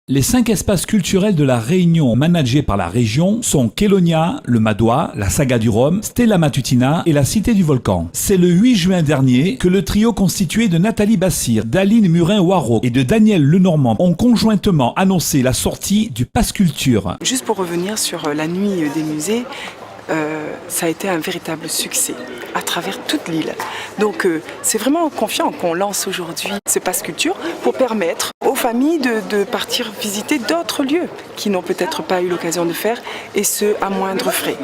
Les 5 espaces culturels de la Réunion managés par la région sont Kélonia, le Madois, la Saga du Rhum, Stella Matutina et la Cité du Volcan. C'est le 8 juin dernier que le trio constitué de Nathalie Bassir, d'Aline Murin-Waro et de Daniel Lenormand ont conjointement annoncé la sortie du Pass Culture. Juste pour revenir sur la nuit des musées, ça a été un véritable succès à travers toute l'île. Donc c'est vraiment confiant qu'on lance aujourd'hui ce Pass Culture pour permettre aux familles de partir visiter d'autres lieux qui n'ont peut-être pas eu l'occasion de faire, et ce à moindre frais.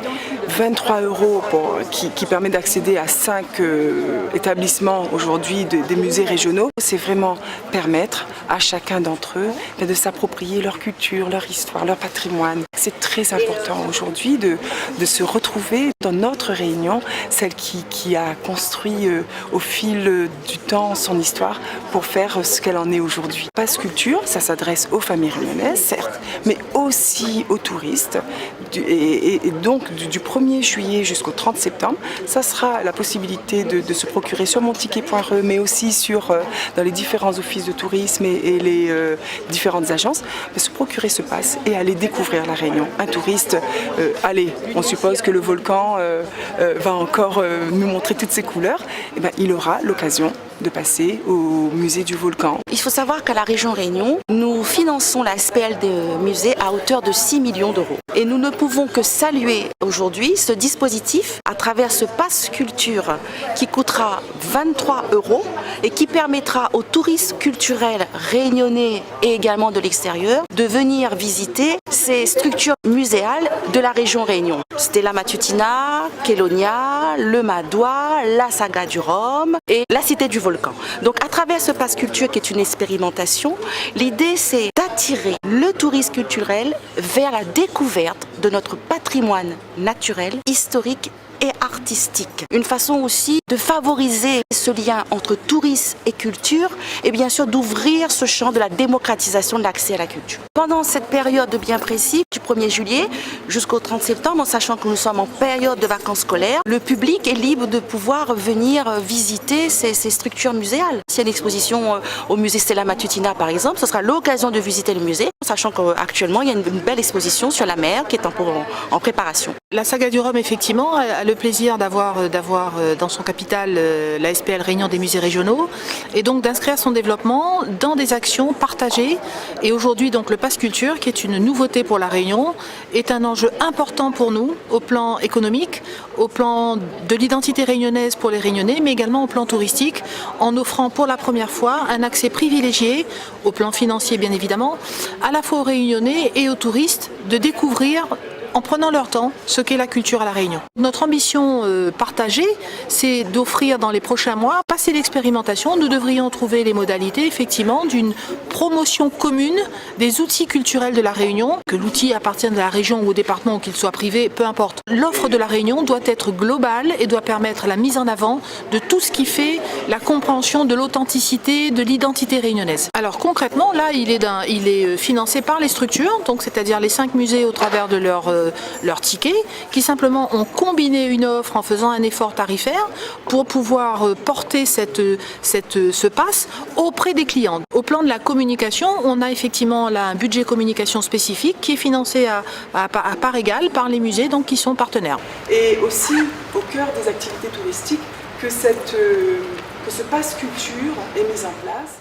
23 € qui permet d'accéder à 5 établissements aujourd'hui des musées régionaux. C'est vraiment permettre à chacun d'entre eux de s'approprier leur culture, leur histoire, leur patrimoine. C'est très important aujourd'hui de se retrouver dans notre Réunion, celle qui a construit au fil du temps son histoire pour faire ce qu'elle en est aujourd'hui. Pass Culture, ça s'adresse aux familles réunionnaises, certes, mais aussi aux touristes. Et donc du 1er juillet jusqu'au 30 septembre, ça sera la possibilité de se procurer sur monticket.re, mais aussi dans les différents offices de tourisme et les différentes agences, de se procurer ce pass et aller découvrir la Réunion. Un touriste, on suppose que le volcan va encore nous montrer toutes ses couleurs, et il aura l'occasion de passer au musée du volcan. Il faut savoir qu'à la région Réunion, nous finançons la SPL des musées à hauteur de 6 millions d'euros. Et nous ne pouvons que saluer aujourd'hui ce dispositif à travers ce Pass Culture qui coûtera 23 € et qui permettra aux touristes culturels réunionnais et également de l'extérieur de venir visiter ces structures muséales de la région Réunion. Stella Matutina, Kélonia, le Madois, la Saga du Rhum et la Cité du Volcan. Donc à travers ce Pass Culture qui est une expérimentation, l'idée c'est d'attirer le tourisme culturel vers la découverte de notre patrimoine naturel, historique et artistique. Une façon aussi de favoriser ce lien entre tourisme et culture et bien sûr d'ouvrir ce champ de la démocratisation de l'accès à la culture. Pendant cette période bien précise, du 1er juillet jusqu'au 30 septembre, en sachant que nous sommes en période de vacances scolaires, le public est libre de pouvoir venir visiter ces structures muséales. S'il y a une exposition au musée Stella Matutina par exemple, ce sera l'occasion de visiter le musée, sachant qu'actuellement il y a une belle exposition sur la mer qui est en préparation. La Saga du Rhum, effectivement, a le plaisir d'avoir dans son capital la SPL Réunion des musées régionaux et donc d'inscrire son développement dans des actions partagées. Et aujourd'hui, donc le Pass Culture, qui est une nouveauté pour la Réunion, est un enjeu important pour nous au plan économique, au plan de l'identité réunionnaise pour les Réunionnais, mais également au plan touristique, en offrant pour la première fois un accès privilégié, au plan financier bien évidemment, à la fois aux Réunionnais et aux touristes de découvrir en prenant leur temps ce qu'est la culture à la Réunion. Notre ambition partagée, c'est d'offrir dans les prochains mois, passer l'expérimentation, nous devrions trouver les modalités effectivement d'une promotion commune des outils culturels de la Réunion, que l'outil appartienne à la région ou au département ou qu'il soit privé, peu importe. L'offre de la Réunion doit être globale et doit permettre la mise en avant de tout ce qui fait la compréhension de l'authenticité, de l'identité réunionnaise. Alors concrètement, là, il est financé par les structures, donc c'est-à-dire les 5 musées au travers de leur ticket, qui simplement ont combiné une offre en faisant un effort tarifaire pour pouvoir porter ce pass auprès des clients. Au plan de la communication, on a effectivement là un budget communication spécifique qui est financé à part égale par les musées donc qui sont partenaires. Et aussi au cœur des activités touristiques que ce Pass Culture est mis en place.